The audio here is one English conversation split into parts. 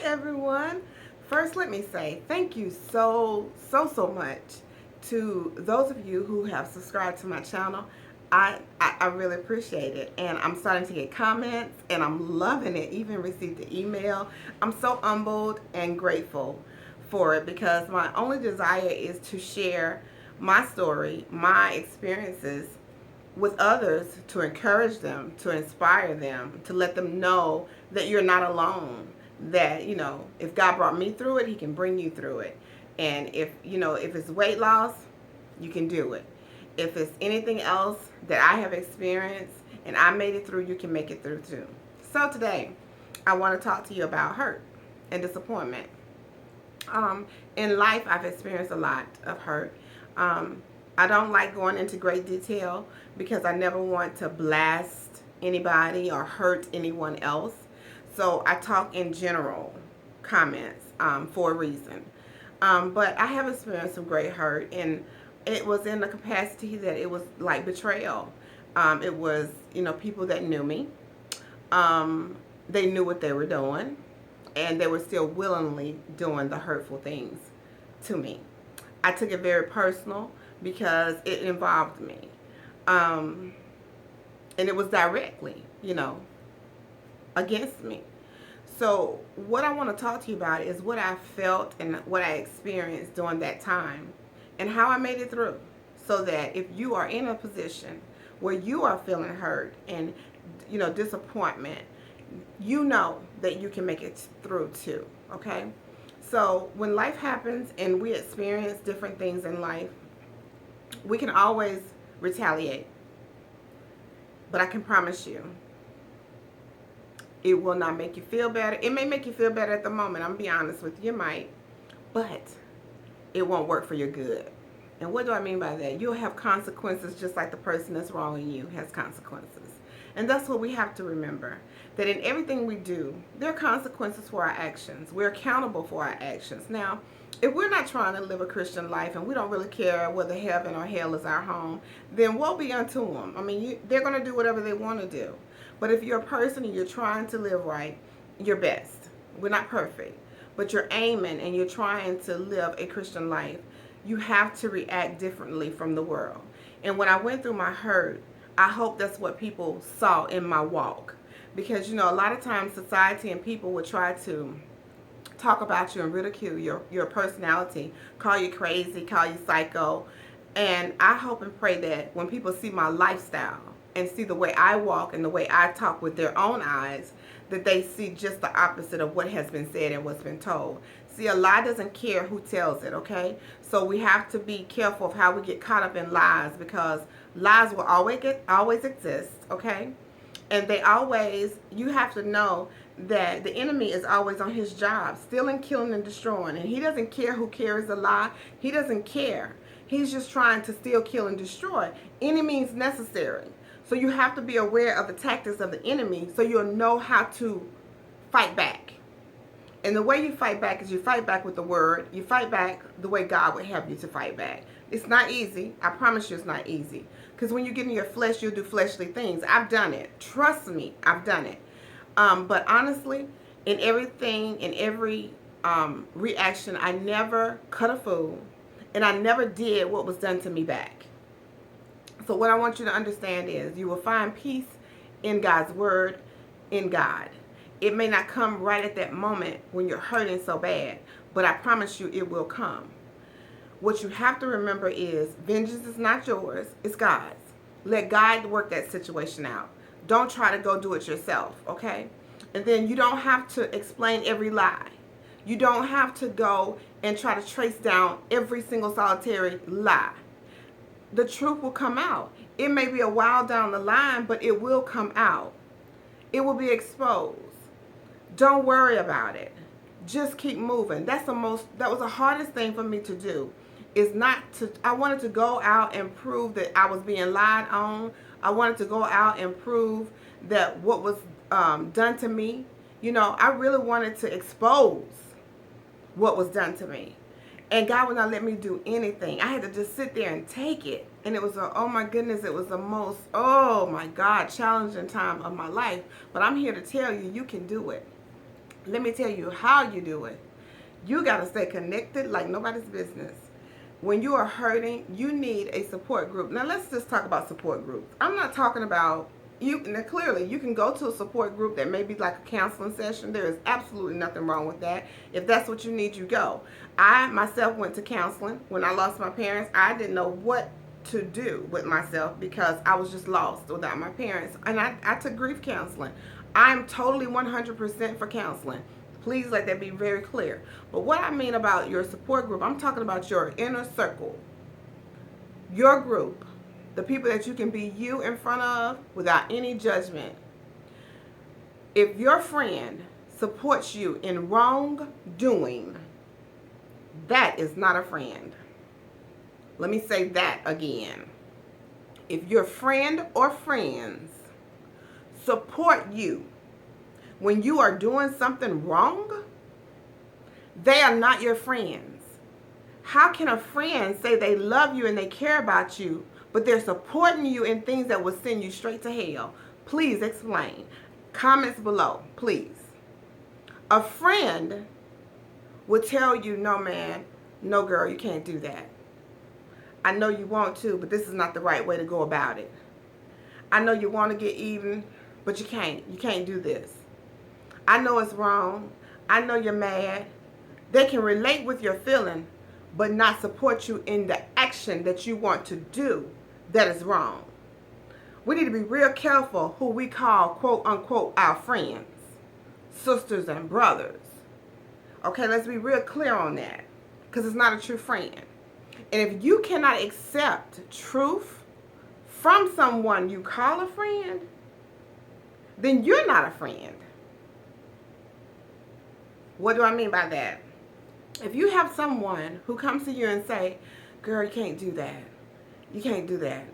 everyone. First, let me say thank you so much to those of you who have subscribed to my channel. I really appreciate it. And I'm starting to get comments and I'm loving it. Even received an email. I'm so humbled and grateful for it because my only desire is to share my story, my experiences with others, to encourage them, to inspire them, to let them know that you're not alone. That, if God brought me through it, he can bring you through it. And if it's weight loss, you can do it. If it's anything else that I have experienced and I made it through, you can make it through too. So today, I want to talk to you about hurt and disappointment. In life, I've experienced a lot of hurt. I don't like going into great detail because I never want to blast anybody or hurt anyone else. So I talk in general comments for a reason. But I have experienced some great hurt, and it was in the capacity that it was like betrayal. It was, people that knew me. They knew what they were doing, and they were still willingly doing the hurtful things to me. I took it very personal because it involved me. And it was directly, against me. So what I want to talk to you about is what I felt and what I experienced during that time and how I made it through, so that if you are in a position where you are feeling hurt and, disappointment, you know that you can make it through too, okay? So when life happens and we experience different things in life, we can always retaliate. But I can promise you, it will not make you feel better. It may make you feel better at the moment. I'm going to be honest with you, it might. But it won't work for your good. And what do I mean by that? You'll have consequences just like the person that's wronging you has consequences. And that's what we have to remember. That in everything we do, there are consequences for our actions. We're accountable for our actions. Now, if we're not trying to live a Christian life and we don't really care whether heaven or hell is our home, then woe be unto them. I mean, they're going to do whatever they want to do. But if you're a person and you're trying to live right, your best. We're not perfect. But you're aiming and you're trying to live a Christian life, you have to react differently from the world. And when I went through my hurt, I hope that's what people saw in my walk. Because, a lot of times society and people would try to talk about you and ridicule your personality, call you crazy, call you psycho. And I hope and pray that when people see my lifestyle and see the way I walk and the way I talk with their own eyes, that they see just the opposite of what has been said and what's been told. See, a lie doesn't care who tells it, okay? So we have to be careful of how we get caught up in lies, because lies will always exist, okay? And you have to know that the enemy is always on his job, stealing, killing, and destroying. And he doesn't care who carries a lie. He doesn't care. He's just trying to steal, kill, and destroy. Any means necessary. So you have to be aware of the tactics of the enemy so you'll know how to fight back. And the way you fight back is you fight back with the word. You fight back the way God would have you to fight back. It's not easy. I promise you it's not easy. Because when you get in your flesh, you'll do fleshly things. I've done it. Trust me, I've done it. But honestly, in every reaction, I never cut a fool. And I never did what was done to me back. So what I want you to understand is you will find peace in God's word, in God. It may not come right at that moment when you're hurting so bad, but I promise you it will come. What you have to remember is vengeance is not yours, it's God's. Let God work that situation out. Don't try to go do it yourself, okay? And then you don't have to explain every lie. You don't have to go and try to trace down every single solitary lie. The truth will come out. It may be a while down the line, but it will come out. It will be exposed. Don't worry about it. Just keep moving. That was the hardest thing for me to do. I wanted to go out and prove that I was being lied on. I wanted to go out and prove that what was done to me, I really wanted to expose what was done to me. And God would not let me do anything. I had to just sit there and take it. And it was oh my goodness, it was the most, oh my God, challenging time of my life. But I'm here to tell you, you can do it. Let me tell you how you do it. You got to stay connected like nobody's business. When you are hurting, you need a support group. Now let's just talk about support groups. I'm not talking about you. Now clearly, you can go to a support group that may be like a counseling session. There is absolutely nothing wrong with that. If that's what you need, you go. I myself went to counseling when I lost my parents. I didn't know what to do with myself because I was just lost without my parents. And I took grief counseling. I'm totally 100% for counseling. Please let that be very clear. But what I mean about your support group, I'm talking about your inner circle, your group, the people that you can be you in front of without any judgment. If your friend supports you in wrongdoing, that is not a friend. Let me say that again. If your friend or friends support you when you are doing something wrong, they are not your friends. How can a friend say they love you and they care about you, but they're supporting you in things that will send you straight to hell? Please explain. Comments below, please. A friend would tell you, no man, no girl, you can't do that. I know you want to, but this is not the right way to go about it. I know you want to get even, but you can't. You can't do this. I know it's wrong. I know you're mad. They can relate with your feeling, but not support you in the action that you want to do that is wrong. We need to be real careful who we call, quote unquote, our friends, sisters and brothers. Okay, let's be real clear on that, because it's not a true friend. And if you cannot accept truth from someone you call a friend, then you're not a friend. What do I mean by that? If you have someone who comes to you and say, girl, you can't do that. You can't do that.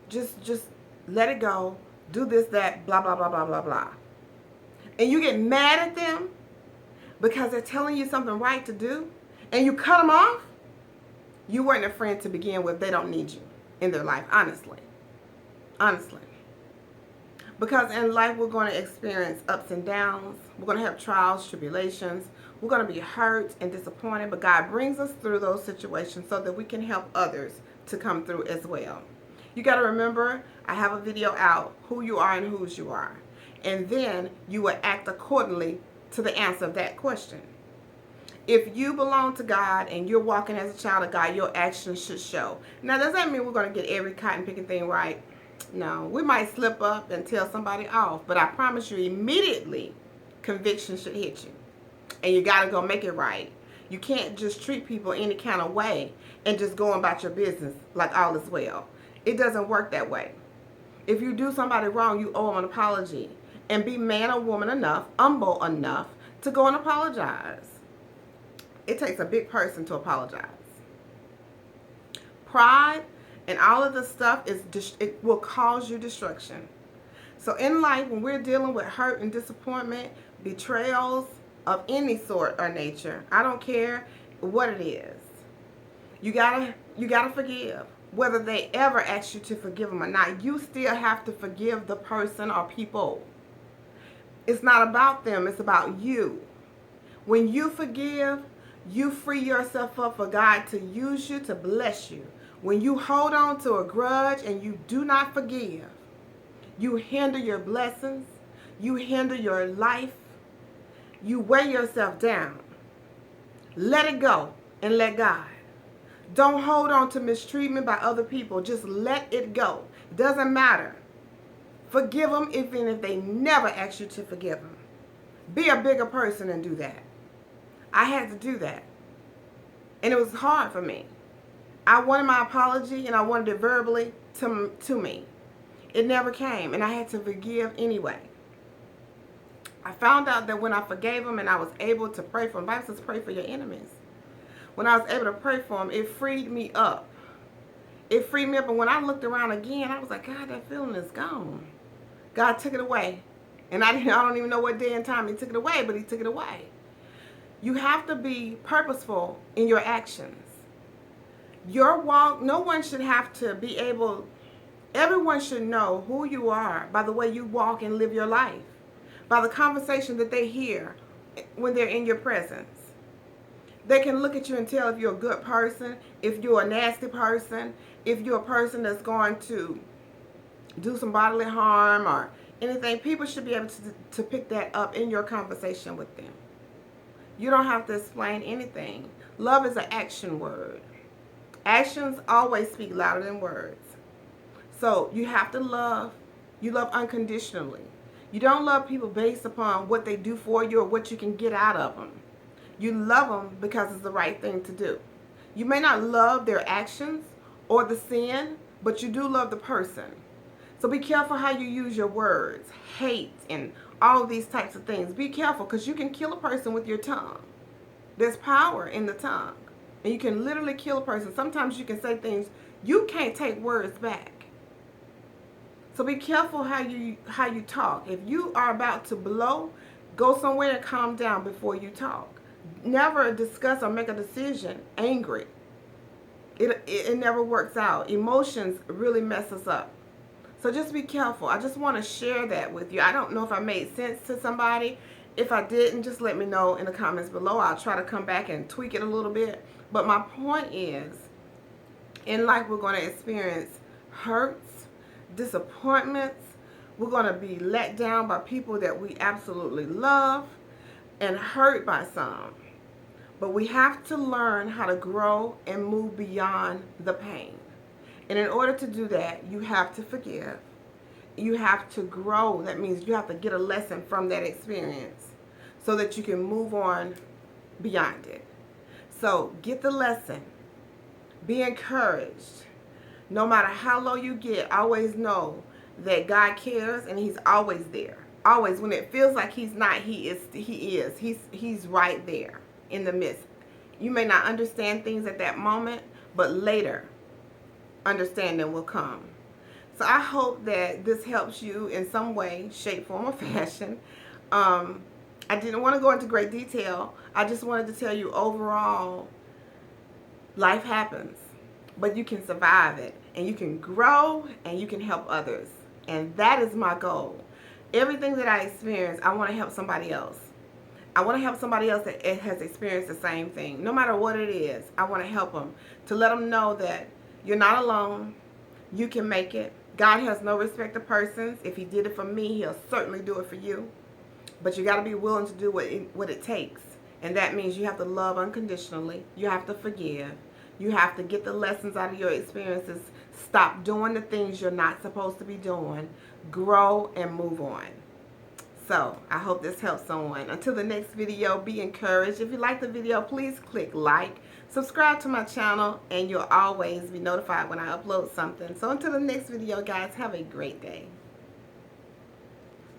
Just let it go. Do this, that, blah, blah, blah, blah, blah, blah. And you get mad at them because they're telling you something right to do, and you cut them off, you weren't a friend to begin with. They don't need you in their life, honestly. Honestly. Because in life, we're going to experience ups and downs. We're going to have trials, tribulations. We're going to be hurt and disappointed. But God brings us through those situations so that we can help others to come through as well. You got to remember, I have a video out, who you are and whose you are. And then you will act accordingly to the answer of that question. If you belong to God and you're walking as a child of God, your actions should show. Now, does that mean we're going to get every cotton picking thing right? No. We might slip up and tell somebody off, but I promise you immediately conviction should hit you. And you got to go make it right. You can't just treat people any kind of way and just go about your business like all is well. It doesn't work that way. If you do somebody wrong, you owe them an apology. And be man or woman enough, humble enough to go and apologize. It takes a big person to apologize. Pride and all of this stuff, it will cause you destruction. So in life, when we're dealing with hurt and disappointment, betrayals of any sort or nature, I don't care what it is, you gotta forgive. Whether they ever ask you to forgive them or not, you still have to forgive the person or people. It's not about them, it's about you. When you forgive, you free yourself up for God to use you to bless you. When you hold on to a grudge and you do not forgive, you hinder your blessings, you hinder your life, you weigh yourself down. Let it go and let God. Don't hold on to mistreatment by other people. Just let it go. It doesn't matter. Forgive them even if they never ask you to forgive them. Be a bigger person and do that. I had to do that. And it was hard for me. I wanted my apology and I wanted it verbally to me. It never came, and I had to forgive anyway. I found out that when I forgave them and I was able to pray for them, the Bible says pray for your enemies. When I was able to pray for them, it freed me up. It freed me up, and when I looked around again, I was like, God, that feeling is gone. God took it away. And I don't even know what day and time He took it away, but He took it away. You have to be purposeful in your actions. Your walk, no one should have to be able, everyone should know who you are by the way you walk and live your life. By the conversation that they hear when they're in your presence. They can look at you and tell if you're a good person, if you're a nasty person, if you're a person that's going to do some bodily harm or anything. People should be able to pick that up in your conversation with them. You don't have to explain anything. Love is an action word. Actions always speak louder than words. So you have to love. You love unconditionally. You don't love people based upon what they do for you or what you can get out of them. You love them because it's the right thing to do. You may not love their actions or the sin, but you do love the person. So be careful how you use your words, hate, and all these types of things. Be careful, because you can kill a person with your tongue. There's power in the tongue, and you can literally kill a person. Sometimes you can say things you can't take words back. So be careful how you talk. If you are about to blow, go somewhere and calm down before you talk. Never discuss or make a decision angry. It never works out. Emotions really mess us up. So just be careful. I just want to share that with you. I don't know if I made sense to somebody. If I didn't, just let me know in the comments below. I'll try to come back and tweak it a little bit. But my point is, in life we're going to experience hurts, disappointments. We're going to be let down by people that we absolutely love and hurt by some. But we have to learn how to grow and move beyond the pain. And in order to do that, you have to forgive. You have to grow. That means you have to get a lesson from that experience so that you can move on beyond it. So get the lesson. Be encouraged. No matter how low you get, always know that God cares and He's always there. Always. When it feels like He's not, He is. He's right there in the midst. You may not understand things at that moment, but later understanding will come. So I hope that this helps you in some way, shape, form, or fashion. I didn't want to go into great detail. I just wanted to tell you overall, life happens, but you can survive it, and you can grow, and you can help others. And that is my goal. Everything that I experience, I want to help somebody else. I want to help somebody else that has experienced the same thing. No matter what it is, I want to help them, to let them know that you're not alone. You can make it. God has no respect of persons. If He did it for me, He'll certainly do it for you. But you got to be willing to do what it takes. And that means you have to love unconditionally. You have to forgive. You have to get the lessons out of your experiences. Stop doing the things you're not supposed to be doing. Grow and move on. So I hope this helps someone. Until the next video, be encouraged. If you like the video, please click like. Subscribe to my channel, and you'll always be notified when I upload something. So until the next video, guys, have a great day.